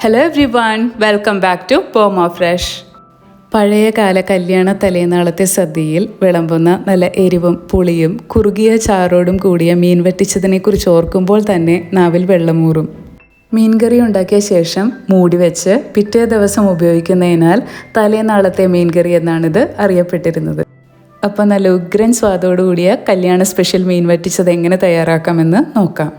Hello everyone, welcome back to പോമ fresh. പഴയകാല കല്യാണ തലേനാളത്തെ സദ്യയിൽ വിളമ്പുന്ന നല്ല എരിവും പുളിയും കുറുകിയ ചാറോടും കൂടിയ മീൻ വറ്റിച്ചതിനെക്കുറിച്ച് ഓർക്കുമ്പോൾ തന്നെ നാവിൽ വെള്ളമൂറും. മീൻകറി ഉണ്ടാക്കിയ ശേഷം മൂടി വെച്ച് പിറ്റേ ദിവസം ഉപയോഗിക്കുന്നതിനാൽ തലേനാളത്തെ മീൻകറി എന്നാണിത് അറിയപ്പെട്ടിരുന്നത്. അപ്പം നല്ല ഉഗ്രൻ സ്വാദോടുകൂടിയ കല്യാണ സ്പെഷ്യൽ മീൻ വറ്റിച്ചത് എങ്ങനെ തയ്യാറാക്കാമെന്ന് നോക്കാം.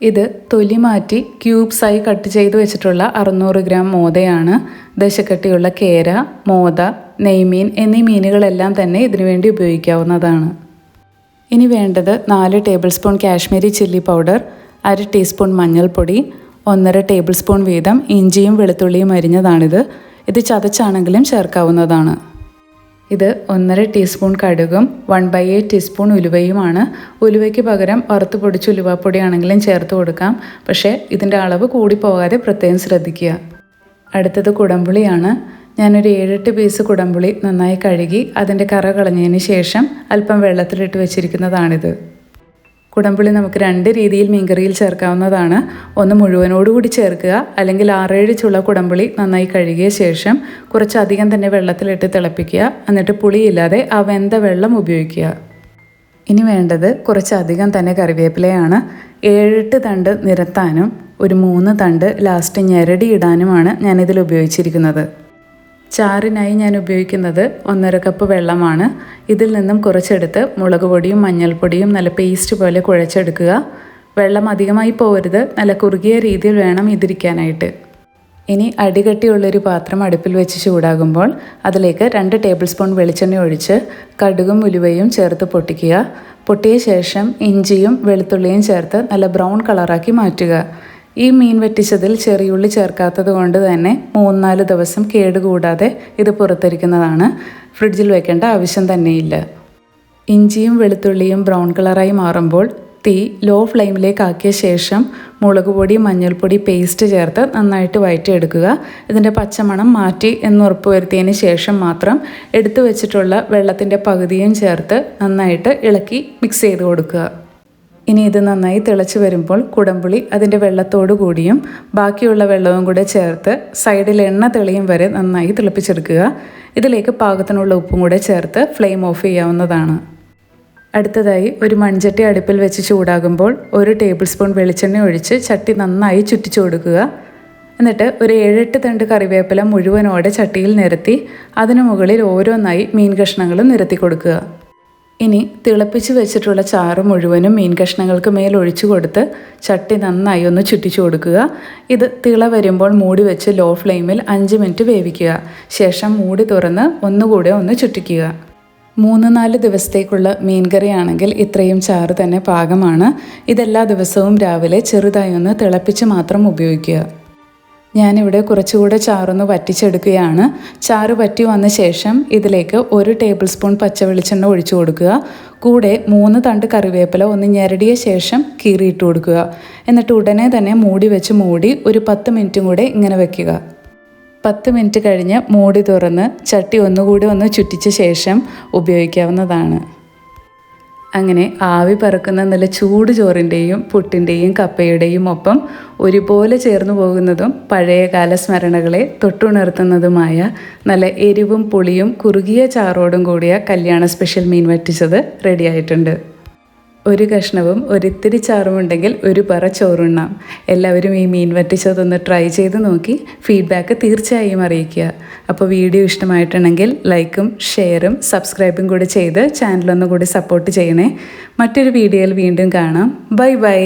ഇത് തൊലി മാറ്റി ക്യൂബ്സായി കട്ട് ചെയ്ത് വെച്ചിട്ടുള്ള 600 ഗ്രാം മോദയാണ്. ദശക്കട്ടിയുള്ള കേര, മോദ, നെയ്മീൻ എന്നീ മീനുകളെല്ലാം തന്നെ ഇതിനു വേണ്ടി ഉപയോഗിക്കാവുന്നതാണ്. ഇനി വേണ്ടത് 4 table spoon Kashmiri chilli powder, 1/2 teaspoon മഞ്ഞൾപ്പൊടി, 1.5 ടേബിൾ സ്പൂൺ വീതം ഇഞ്ചിയും വെളുത്തുള്ളിയും അരിഞ്ഞതാണിത്. ഇത് ചതച്ചാണെങ്കിലും ചേർക്കാവുന്നതാണ്. ഇത് 1.5 ടീസ്പൂൺ കടുകും 1/8 ടീസ്പൂൺ ഉലുവയുമാണ്. ഉലുവയ്ക്ക് പകരം വറുത്ത് പൊടിച്ച ഉലുവാപ്പൊടിയാണെങ്കിലും ചേർത്ത് കൊടുക്കാം. പക്ഷേ ഇതിൻ്റെ അളവ് കൂടിപ്പോകാതെ പ്രത്യേകം ശ്രദ്ധിക്കുക. അടുത്തത് കുടംപുളിയാണ്. ഞാനൊരു 7-8 പീസ് കുടംപുളി നന്നായി കഴുകി അതിൻ്റെ കറ കളഞ്ഞതിന് ശേഷം അല്പം വെള്ളത്തിലിട്ട് വെച്ചിരിക്കുന്നതാണിത്. കുടംപുളി നമുക്ക് 2 രീതിയിൽ മീൻകറിയിൽ ചേർക്കാവുന്നതാണ്. ഒന്ന് മുഴുവനോടുകൂടി ചേർക്കുക, അല്ലെങ്കിൽ 6-7 ചുള കുടംപുളി നന്നായി കഴുകിയ ശേഷം കുറച്ചധികം തന്നെ വെള്ളത്തിലിട്ട് തിളപ്പിക്കുക. എന്നിട്ട് പുളിയില്ലാതെ ആ വെന്ത വെള്ളം ഉപയോഗിക്കുക. ഇനി വേണ്ടത് കുറച്ചധികം തന്നെ കറിവേപ്പിലയാണ്. 7-8 തണ്ട് നിരത്താനും ഒരു 3 തണ്ട് ലാസ്റ്റ് ഞെരടി ഇടാനുമാണ് ഞാനിതിൽ ഉപയോഗിച്ചിരിക്കുന്നത്. ചാറിനായി ഞാൻ ഉപയോഗിക്കുന്നത് 1.5 കപ്പ് വെള്ളമാണ്. ഇതിൽ നിന്നും കുറച്ചെടുത്ത് മുളക് പൊടിയും മഞ്ഞൾപ്പൊടിയും നല്ല പേസ്റ്റ് പോലെ കുഴച്ചെടുക്കുക. വെള്ളം അധികമായി പോകരുത്, നല്ല കുറുകിയ രീതിയിൽ വേണം ഇതിരിക്കാനായിട്ട്. ഇനി അടികട്ടിയുള്ളൊരു പാത്രം അടുപ്പിൽ വെച്ച് ചൂടാകുമ്പോൾ അതിലേക്ക് 2 ടേബിൾ സ്പൂൺ വെളിച്ചെണ്ണ ഒഴിച്ച് കടുകും ഉലുവയും ചേർത്ത് പൊട്ടിക്കുക. പൊട്ടിയ ശേഷം ഇഞ്ചിയും വെളുത്തുള്ളിയും ചേർത്ത് നല്ല ബ്രൗൺ കളറാക്കി മാറ്റുക. ഈ മീൻ വറ്റിച്ചതിൽ ചെറിയുള്ളി ചേർക്കാത്തത് കൊണ്ട് തന്നെ 3-4 ദിവസം കേടുകൂടാതെ ഇത് പുറത്തിരിക്കുന്നതാണ്. ഫ്രിഡ്ജിൽ വെക്കേണ്ട ആവശ്യം തന്നെയില്ല. ഇഞ്ചിയും വെളുത്തുള്ളിയും ബ്രൗൺ കളറായി മാറുമ്പോൾ തീ ലോ ഫ്ലെയിമിലേക്ക് ആക്കിയ ശേഷം മുളക് പൊടി മഞ്ഞൾപ്പൊടി പേസ്റ്റ് ചേർത്ത് നന്നായിട്ട് വഴറ്റിയെടുക്കുക. ഇതിൻ്റെ പച്ചമണം മാറ്റി എന്ന് ഉറപ്പുവരുത്തിയതിന് ശേഷം മാത്രം എടുത്തു വെച്ചിട്ടുള്ള വെള്ളത്തിൻ്റെ പകുതിയും ചേർത്ത് നന്നായിട്ട് ഇളക്കി മിക്സ് ചെയ്ത് കൊടുക്കുക. ഇനി ഇത് നന്നായി തിളച്ച് വരുമ്പോൾ കുടംപുളി അതിൻ്റെ വെള്ളത്തോടു കൂടിയും ബാക്കിയുള്ള വെള്ളവും കൂടെ ചേർത്ത് സൈഡിൽ എണ്ണ തെളിയും വരെ നന്നായി തിളപ്പിച്ചെടുക്കുക. ഇതിലേക്ക് പാകത്തിനുള്ള ഉപ്പും കൂടെ ചേർത്ത് ഫ്ലെയിം ഓഫ് ചെയ്യാവുന്നതാണ്. അടുത്തതായി ഒരു മൺചട്ടി അടുപ്പിൽ വെച്ച് ചൂടാകുമ്പോൾ 1 ടേബിൾ സ്പൂൺ വെളിച്ചെണ്ണ ഒഴിച്ച് ചട്ടി നന്നായി ചുറ്റിച്ചു കൊടുക്കുക. എന്നിട്ട് ഒരു 7-8 തണ്ട് കറിവേപ്പില മുഴുവനോടെ ചട്ടിയിൽ നിരത്തി അതിനു മുകളിൽ ഓരോന്നായി മീൻ കഷ്ണങ്ങളും നിരത്തി കൊടുക്കുക. ഇനി തിളപ്പിച്ച് വെച്ചിട്ടുള്ള ചാറ് മുഴുവനും മീൻ കഷ്ണങ്ങൾക്ക് മേൽ ഒഴിച്ചു കൊടുത്ത് ചട്ടി നന്നായി ഒന്ന് ചുറ്റിച്ചു കൊടുക്കുക. ഇത് തിള വരുമ്പോൾ മൂടി വെച്ച് ലോ ഫ്ലെയിമിൽ 5 മിനിറ്റ് വേവിക്കുക. ശേഷം മൂടി തുറന്ന് ഒന്നുകൂടെ ഒന്ന് ചുറ്റിക്കുക. 3-4 ദിവസത്തേക്കുള്ള മീൻകറി ആണെങ്കിൽ ഇത്രയും ചാറ് തന്നെ പാകമാണ്. ഇതെല്ലാ ദിവസവും രാവിലെ ചെറുതായി ഒന്ന് തിളപ്പിച്ച് മാത്രം ഉപയോഗിക്കുക. ഞാനിവിടെ കുറച്ചുകൂടെ ചാറൊന്ന് വറ്റിച്ചെടുക്കുകയാണ്. ചാറ് വറ്റി വന്ന ശേഷം ഇതിലേക്ക് 1 ടേബിൾ സ്പൂൺ പച്ചവെളിച്ചെണ്ണ ഒഴിച്ചു കൊടുക്കുക. കൂടെ 3 തണ്ട് കറിവേപ്പില ഒന്ന് ഞെരടിയ ശേഷം കീറിയിട്ട് കൊടുക്കുക. എന്നിട്ട് ഉടനെ തന്നെ മൂടി വെച്ച് മൂടി ഒരു 10 മിനിറ്റും കൂടെ ഇങ്ങനെ വെക്കുക. 10 മിനിറ്റ് കഴിഞ്ഞ് മൂടി തുറന്ന് ചട്ടി ഒന്നുകൂടി ഒന്ന് ചുറ്റിച്ച ശേഷം ഉപയോഗിക്കാവുന്നതാണ്. അങ്ങനെ ആവി പറക്കുന്ന നല്ല ചൂട് ചോറിൻ്റെയും പുട്ടിൻ്റെയും കപ്പയുടെയും ഒപ്പം ഒരുപോലെ ചേർന്ന് പോകുന്നതും പഴയകാല സ്മരണകളെ തൊട്ടുണർത്തുന്നതുമായ നല്ല എരിവും പുളിയും കുറുകിയ ചാറോടും കൂടിയ കല്യാണ സ്പെഷ്യൽ മീൻ വറ്റിച്ചത് റെഡിയായിട്ടുണ്ട്. ഒരു കഷ്ണവും ഒരിത്തിരി ചാറുമുണ്ടെങ്കിൽ ഒരു പറ ചോറുണ്ണാം. എല്ലാവരും ഈ മീൻ വറ്റിച്ചതൊന്ന് ട്രൈ ചെയ്ത് നോക്കി ഫീഡ്ബാക്ക് തീർച്ചയായും അറിയിക്കുക. അപ്പോൾ വീഡിയോ ഇഷ്ടമായിട്ടുണ്ടെങ്കിൽ ലൈക്കും ഷെയറും സബ്സ്ക്രൈബും കൂടി ചെയ്ത് ചാനലൊന്നുകൂടി സപ്പോർട്ട് ചെയ്യണേ. മറ്റൊരു വീഡിയോയിൽ വീണ്ടും കാണാം. Bye bye.